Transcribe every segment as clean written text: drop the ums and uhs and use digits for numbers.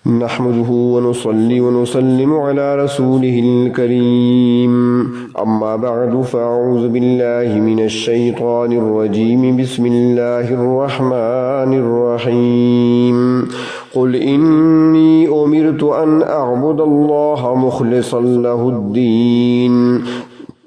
نحمده ونصلي ونسلم على رسوله الكريم أما بعد فأعوذ بالله من الشيطان الرجيم بسم الله الرحمن الرحيم قل إني أمرت أن أعبد الله مخلصا له الدين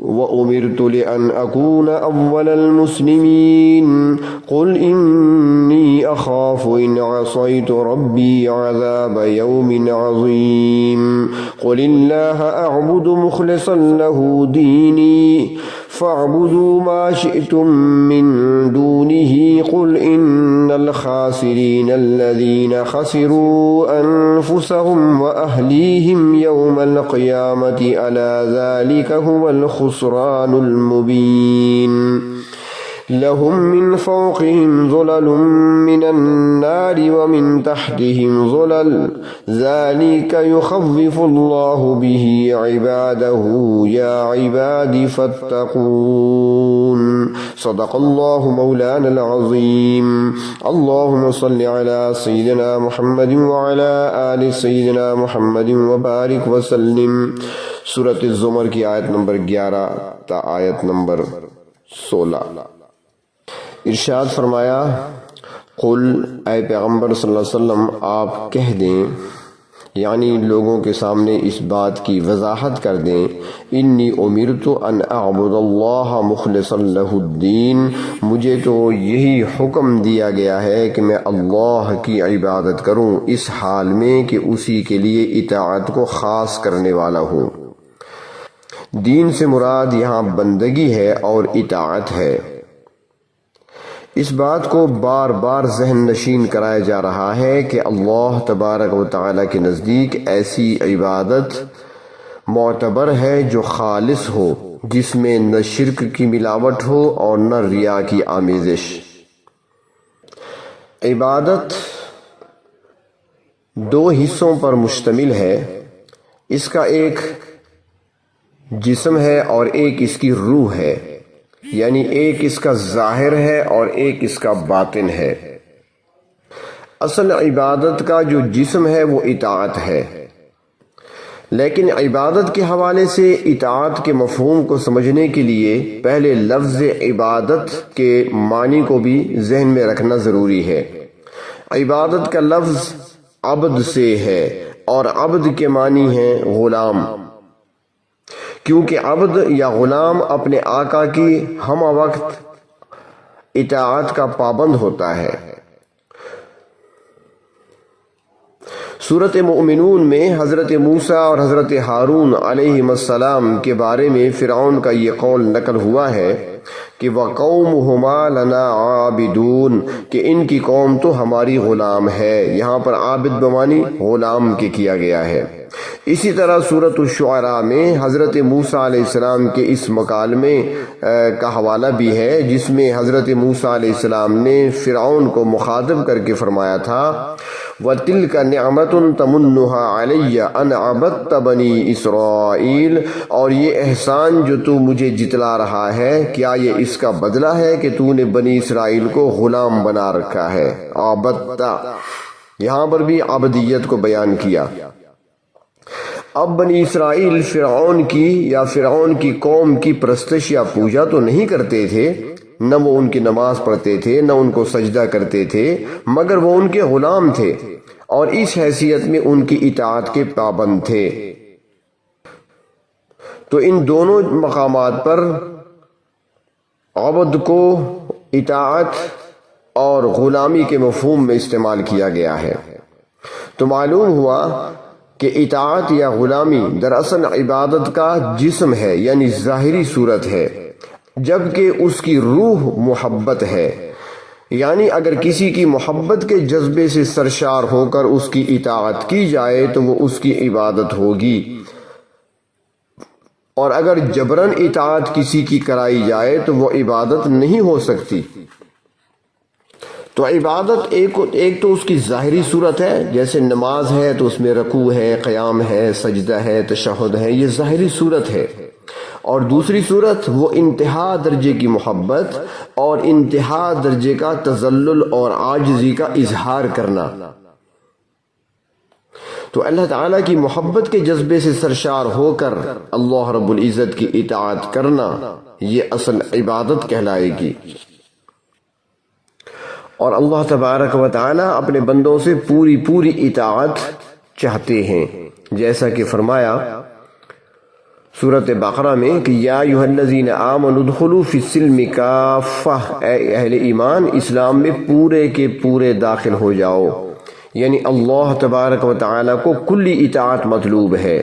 وأمرت لأن أكون أول المسلمين قل إني أخاف إن عصيت ربي عذاب يوم عظيم قل الله أعبد مخلصا له ديني فاعبدوا ما شئتم من دونه قل إن الخاسرين الذين خسروا أنفسهم وأهليهم يوم القيامة ألا ذلك هو الخسران المبين لهم من فوقهم ظلل من النار ومن تحتهم ظلل ذلك يخوف الله به عباده يا عباد فاتقون صدق الله مولانا العظيم اللهم صل على سيدنا محمد وعلى آل سيدنا محمد وبارك وسلم سورة الزمر کی آیت نمبر 11 تا آیت نمبر 16 ارشاد فرمایا قل اے پیغمبر صلی اللہ علیہ وسلم آپ کہہ دیں یعنی لوگوں کے سامنے اس بات کی وضاحت کر دیں انی امرت ان اعبد اللہ مخلصا لہ الدین مجھے تو یہی حکم دیا گیا ہے کہ میں اللہ کی عبادت کروں اس حال میں کہ اسی کے لیے اطاعت کو خاص کرنے والا ہوں دین سے مراد یہاں بندگی ہے اور اطاعت ہے اس بات کو بار بار ذہن نشین کرایا جا رہا ہے کہ اللہ تبارک و تعالی کے نزدیک ایسی عبادت معتبر ہے جو خالص ہو جس میں نہ شرک کی ملاوٹ ہو اور نہ ریا کی آمیزش عبادت دو حصوں پر مشتمل ہے اس کا ایک جسم ہے اور ایک اس کی روح ہے یعنی ایک اس کا ظاہر ہے اور ایک اس کا باطن ہے اصل عبادت کا جو جسم ہے وہ اطاعت ہے لیکن عبادت کے حوالے سے اطاعت کے مفہوم کو سمجھنے کے لیے پہلے لفظ عبادت کے معنی کو بھی ذہن میں رکھنا ضروری ہے عبادت کا لفظ عبد سے ہے اور عبد کے معنی ہے غلام کیونکہ عبد یا غلام اپنے آقا کی ہم وقت اطاعت کا پابند ہوتا ہے سورۃ مؤمنون میں حضرت موسیٰ اور حضرت ہارون علیہم السلام کے بارے میں فرعون کا یہ قول نقل ہوا ہے کہ وَقَوْمُهُمَا لَنَا عَابِدُونَ کہ ان کی قوم تو ہماری غلام ہے یہاں پر عابد بمانی غلام کے کیا گیا ہے اسی طرح سورۃ الشعراء میں حضرت موسیٰ علیہ السلام کے اس مکالمے کا حوالہ بھی ہے جس میں حضرت موسیٰ علیہ السلام نے فرعون کو مخاطب کر کے فرمایا تھا وَتِلْكَ نِعْمَةٌ تَمُنُّهَا عَلَيَّ أَنْ عَبَدْتَ بَنِي إِسْرَائِيل اور یہ احسان جو تو مجھے جتلا رہا ہے کیا یہ اس کا بدلہ ہے کہ تو نے بنی اسرائیل کو غلام بنا رکھا ہے عبدت یہاں پر بھی عبدیت کو بیان کیا اب بنی اسرائیل فرعون کی یا فرعون کی قوم کی پرستش یا پوجا تو نہیں کرتے تھے نہ وہ ان کی نماز پڑھتے تھے نہ ان کو سجدہ کرتے تھے مگر وہ ان کے غلام تھے اور اس حیثیت میں ان کی اطاعت کے پابند تھے تو ان دونوں مقامات پر عبد کو اطاعت اور غلامی کے مفہوم میں استعمال کیا گیا ہے تو معلوم ہوا کہ اطاعت یا غلامی دراصل عبادت کا جسم ہے یعنی ظاہری صورت ہے جبکہ اس کی روح محبت ہے یعنی اگر کسی کی محبت کے جذبے سے سرشار ہو کر اس کی اطاعت کی جائے تو وہ اس کی عبادت ہوگی اور اگر جبراً اطاعت کسی کی کرائی جائے تو وہ عبادت نہیں ہو سکتی تو عبادت ایک تو اس کی ظاہری صورت ہے جیسے نماز ہے تو اس میں رکوع ہے قیام ہے سجدہ ہے تشہد ہے یہ ظاہری صورت ہے اور دوسری صورت وہ انتہا درجے کی محبت اور انتہا درجے کا تذلل اور عاجزی کا اظہار کرنا تو اللہ تعالیٰ کی محبت کے جذبے سے سرشار ہو کر اللہ رب العزت کی اطاعت کرنا یہ اصل عبادت کہلائے گی۔ اور اللہ تبارک و تعالیٰ اپنے بندوں سے پوری اطاعت چاہتے ہیں، جیسا کہ فرمایا سورۃ بقرہ میں کہ یا ایھا الذین آمنوا ادخلوا فی السلم کافہ، اے اہل ایمان اسلام میں پورے کے پورے داخل ہو جاؤ، یعنی اللہ تبارک و تعالیٰ کو کلی اطاعت مطلوب ہے۔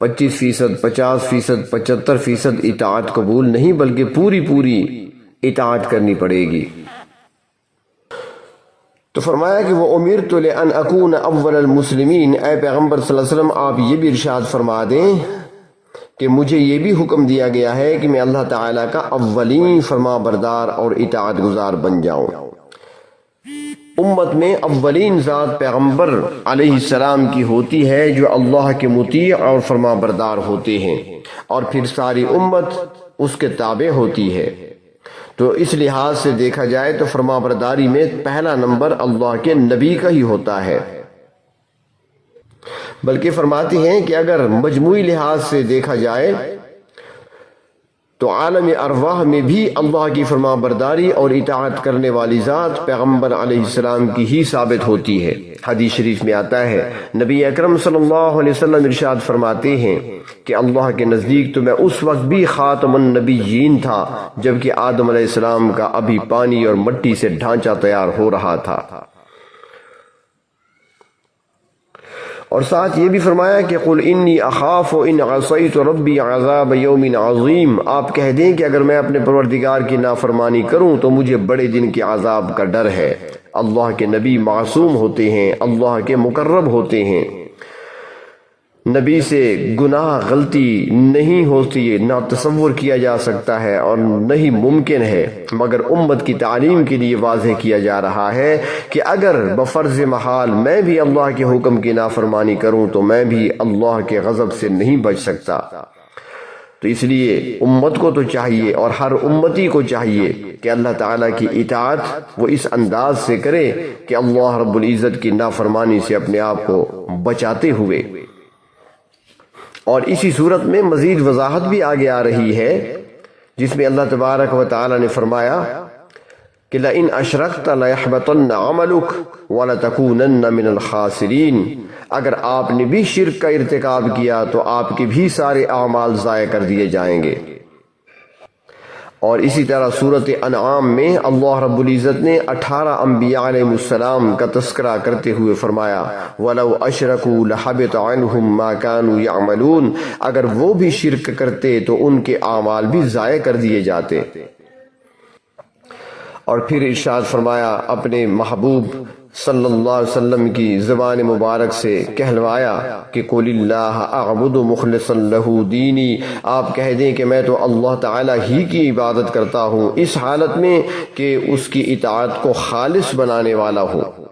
25%، 50%، 75% اطاعت قبول نہیں، بلکہ پوری اطاعت کرنی پڑے گی۔ تو فرمایا کہ وہ امرت لان اکون اول المسلمین، اے پیغمبر صلی اللہ علیہ وسلم آپ یہ بھی ارشاد فرما دیں کہ مجھے یہ بھی حکم دیا گیا ہے کہ میں اللہ تعالیٰ کا اولین فرما بردار اور اطاعت گزار بن جاؤں۔ امت میں اولین ذات پیغمبر علیہ السلام کی ہوتی ہے جو اللہ کے مطیع اور فرما بردار ہوتے ہیں، اور پھر ساری امت اس کے تابع ہوتی ہے۔ تو اس لحاظ سے دیکھا جائے تو فرما برداری میں پہلا نمبر اللہ کے نبی کا ہی ہوتا ہے، بلکہ فرماتے ہیں کہ اگر مجموعی لحاظ سے دیکھا جائے تو عالم ارواح میں بھی اللہ کی فرما برداری اور اطاعت کرنے والی ذات پیغمبر علیہ السلام کی ہی ثابت ہوتی ہے۔ حدیث شریف میں آتا ہے، نبی اکرم صلی اللہ علیہ وسلم ارشاد فرماتے ہیں کہ اللہ کے نزدیک تو میں اس وقت بھی خاتم النبیین تھا جبکہ آدم علیہ السلام کا ابھی پانی اور مٹی سے ڈھانچہ تیار ہو رہا تھا۔ اور ساتھ یہ بھی فرمایا کہ قل انی اخاف ان عصیت ربی عذاب یوم عظیم، آپ کہہ دیں کہ اگر میں اپنے پروردگار کی نافرمانی کروں تو مجھے بڑے دن کے عذاب کا ڈر ہے۔ اللہ کے نبی معصوم ہوتے ہیں، اللہ کے مقرب ہوتے ہیں، نبی سے گناہ غلطی نہیں ہوتی، نہ تصور کیا جا سکتا ہے اور نہ ہی ممکن ہے، مگر امت کی تعلیم کے لیے واضح کیا جا رہا ہے کہ اگر بفرض محال میں بھی اللہ کے حکم کی نافرمانی کروں تو میں بھی اللہ کے غضب سے نہیں بچ سکتا۔ تو اس لیے امت کو تو چاہیے اور ہر امتی کو چاہیے کہ اللہ تعالیٰ کی اطاعت وہ اس انداز سے کرے کہ اللہ رب العزت کی نافرمانی سے اپنے آپ کو بچاتے ہوئے۔ اور اسی صورت میں مزید وضاحت بھی آگے آ رہی ہے جس میں اللہ تبارک و تعالی نے فرمایا کہ لئن اشرکت لیحبطن عملک ولتکونن من الخاسرین، اگر آپ نے بھی شرک کا ارتکاب کیا تو آپ کے بھی سارے اعمال ضائع کر دیے جائیں گے۔ اور اسی طرح سورۃ انعام میں اللہ رب العزت نے 18 انبیاء علیہ السلام کا تذکرہ کرتے ہوئے فرمایا وَلَوْ أَشْرَكُوا لَحَبِطَ عَنْهُمْ مَا كَانُوا يَعْمَلُونَ، اگر وہ بھی شرک کرتے تو ان کے اعمال بھی ضائع کر دیے جاتے۔ اور پھر ارشاد فرمایا اپنے محبوب صلی اللہ علیہ وسلم کی زبان مبارک سے کہلوایا کہ قُلِ اللَّهَ أَعْبُدُ مُخْلِصًا لَهُ دِينِي، آپ کہہ دیں کہ میں تو اللہ تعالیٰ ہی کی عبادت کرتا ہوں اس حالت میں کہ اس کی اطاعت کو خالص بنانے والا ہوں۔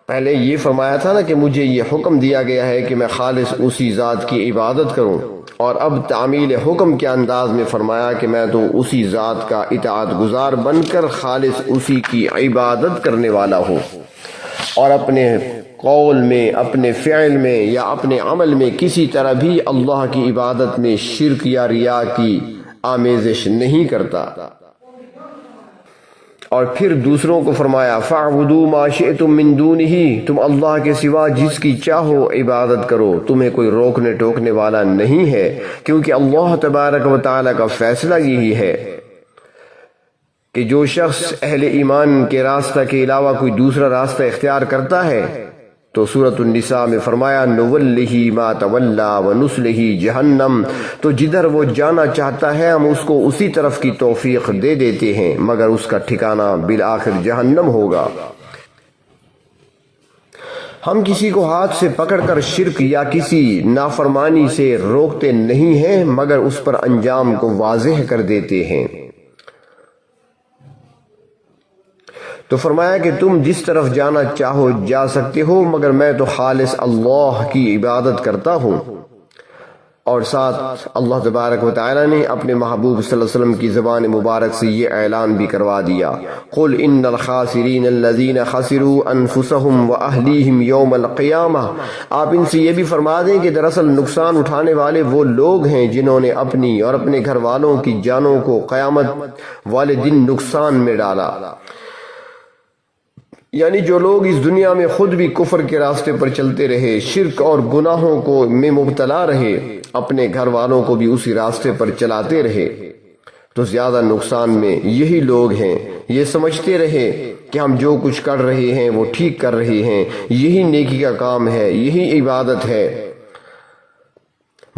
پہلے یہ فرمایا تھا نا کہ مجھے یہ حکم دیا گیا ہے کہ میں خالص اسی ذات کی عبادت کروں، اور اب تعمیل حکم کے انداز میں فرمایا کہ میں تو اسی ذات کا اطاعت گزار بن کر خالص اسی کی عبادت کرنے والا ہوں، اور اپنے قول میں، اپنے فعل میں یا اپنے عمل میں کسی طرح بھی اللہ کی عبادت میں شرک یا ریا کی آمیزش نہیں کرتا۔ اور پھر دوسروں کو فرمایا فَاعْبُدُوا مَا شِئْتُم مِّن دُونِهِ، تم اللہ کے سوا جس کی چاہو عبادت کرو، تمہیں کوئی روکنے ٹوکنے والا نہیں ہے، کیونکہ اللہ تبارک و تعالیٰ کا فیصلہ یہی ہے کہ جو شخص اہل ایمان کے راستہ کے علاوہ کوئی دوسرا راستہ اختیار کرتا ہے تو سورۃ النساء میں فرمایا نُوَلِّهِ مَا تَوَلَّى وَنُصْلِهِ جَهَنَّمَ، تو جدھر وہ جانا چاہتا ہے ہم اس کو اسی طرف کی توفیق دے دیتے ہیں، مگر اس کا ٹھکانہ بالآخر جہنم ہوگا۔ ہم کسی کو ہاتھ سے پکڑ کر شرک یا کسی نافرمانی سے روکتے نہیں ہیں، مگر اس پر انجام کو واضح کر دیتے ہیں۔ تو فرمایا کہ تم جس طرف جانا چاہو جا سکتے ہو، مگر میں تو خالص اللہ کی عبادت کرتا ہوں۔ اور ساتھ اللہ تبارک و تعالی نے اپنے محبوب صلی اللہ علیہ وسلم کی زبان مبارک سے یہ اعلان بھی کروا دیا، قل ان الخاسرین الذین خسروا انفسهم واہلیہم یوم القیامہ، آپ ان سے یہ بھی فرما دیں کہ دراصل نقصان اٹھانے والے وہ لوگ ہیں جنہوں نے اپنی اور اپنے گھر والوں کی جانوں کو قیامت والے دن نقصان میں ڈالا، یعنی جو لوگ اس دنیا میں خود بھی کفر کے راستے پر چلتے رہے، شرک اور گناہوں کو میں مبتلا رہے، اپنے گھر والوں کو بھی اسی راستے پر چلاتے رہے، تو زیادہ نقصان میں یہی لوگ ہیں۔ یہ سمجھتے رہے کہ ہم جو کچھ کر رہے ہیں وہ ٹھیک کر رہے ہیں، یہی نیکی کا کام ہے، یہی عبادت ہے،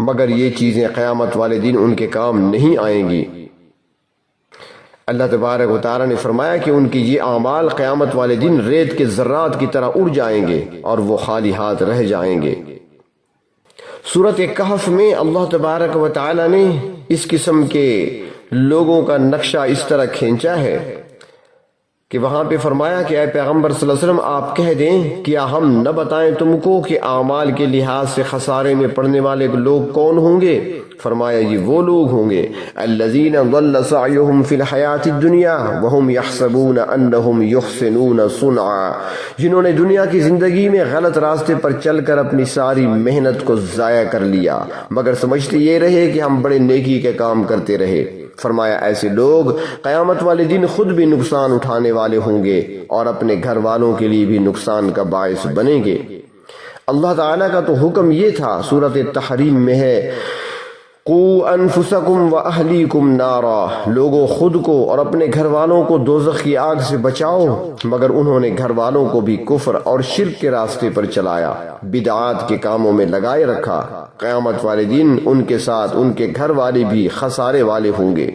مگر یہ چیزیں قیامت والے دن ان کے کام نہیں آئیں گی۔ اللہ تبارک و تعالی نے فرمایا کہ ان کی یہ اعمال قیامت والے دن ریت کے ذرات کی طرح اڑ جائیں گے اور وہ خالی ہاتھ رہ جائیں گے۔ سورۃ کہف میں اللہ تبارک و تعالی نے اس قسم کے لوگوں کا نقشہ اس طرح کھینچا ہے کہ وہاں پہ فرمایا کہ اے پیغمبر صلی اللہ علیہ وسلم آپ کہہ دیں کیا ہم نہ بتائیں تم کو کہ اعمال کے لحاظ سے خسارے میں پڑنے والے لوگ کون ہوں گے؟ فرمایا یہ وہ لوگ ہوں گے الذین ضل سعیہم فی الحیات الدنیا وہم یحسبون انہم یحسنون صنعا، جنہوں نے دنیا کی زندگی میں غلط راستے پر چل کر اپنی ساری محنت کو ضائع کر لیا، مگر سمجھتے یہ رہے کہ ہم بڑے نیکی کے کام کرتے رہے۔ فرمایا ایسے لوگ قیامت والے دن خود بھی نقصان اٹھانے والے ہوں گے اور اپنے گھر والوں کے لیے بھی نقصان کا باعث بنیں گے۔ اللہ تعالیٰ کا تو حکم یہ تھا، سورۃ التحریم میں ہے قوا انفسکم واہلیکم نارا، لوگوں خود کو اور اپنے گھر والوں کو دوزخ کی آگ سے بچاؤ، مگر انہوں نے گھر والوں کو بھی کفر اور شرک کے راستے پر چلایا، بدعات کے کاموں میں لگائے رکھا، قیامت والے دن ان کے ساتھ ان کے گھر والے بھی خسارے والے ہوں گے۔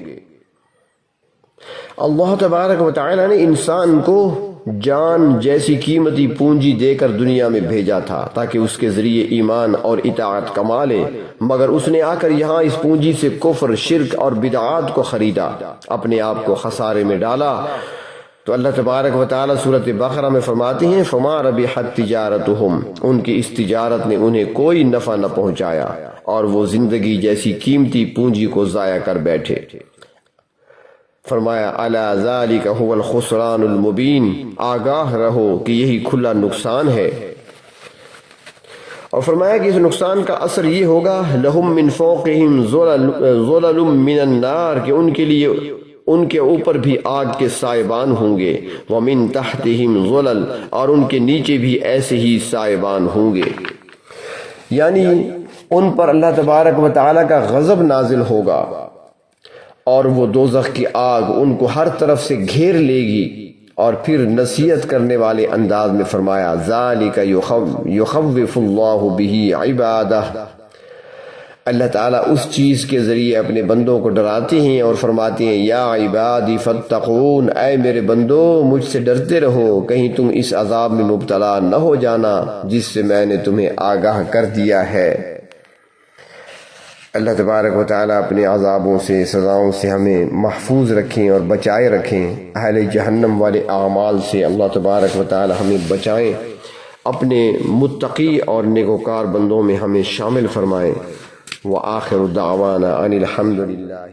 اللہ تبارک و تعالی نے انسان کو جان جیسی قیمتی پونجی دے کر دنیا میں بھیجا تھا تاکہ اس کے ذریعے ایمان اور اطاعت کما لے، مگر اس نے آ کر یہاں اس پونجی سے کفر، شرک اور بدعات کو خریدا، اپنے آپ کو خسارے میں ڈالا۔ تو اللہ تبارک و تعالی سورۃ بقرہ میں فرماتے ہیں فما ربحت تجارتہم، ان کی اس تجارت نے انہیں کوئی نفع نہ پہنچایا اور وہ زندگی جیسی قیمتی پونجی کو ضائع کر بیٹھے۔ فرمایا الا ذالک هو الخسران المبین، آگاہ رہو کہ یہی کھلا نقصان ہے۔ اور فرمایا کہ اس نقصان کا اثر یہ ہوگا لہم من فوقہم ظلل من النار، کہ ان کے لیے ان کے اوپر بھی آگ کے سائبان ہوں گے، ومن تحتہم ظلل، اور ان کے نیچے بھی ایسے ہی سائبان ہوں گے، یعنی ان پر اللہ تبارک و تعالی کا غضب نازل ہوگا اور وہ دوزخ کی آگ ان کو ہر طرف سے گھیر لے گی۔ اور پھر نصیحت کرنے والے انداز میں فرمایا ذالک یخوف اللہ بہ عبادہ، اللہ تعالیٰ اس چیز کے ذریعے اپنے بندوں کو ڈراتے ہیں اور فرماتے ہیں یا عبادی فاتقون، اے میرے بندو مجھ سے ڈرتے رہو، کہیں تم اس عذاب میں مبتلا نہ ہو جانا جس سے میں نے تمہیں آگاہ کر دیا ہے۔ اللہ تبارک و تعالیٰ اپنے عذابوں سے، سزاؤں سے ہمیں محفوظ رکھیں اور بچائے رکھیں، اہل جہنم والے اعمال سے اللہ تبارک و تعالیٰ ہمیں بچائیں، اپنے متقی اور نیکوکار بندوں میں ہمیں شامل فرمائیں۔ وآخر دعوانا ان الحمد للہ۔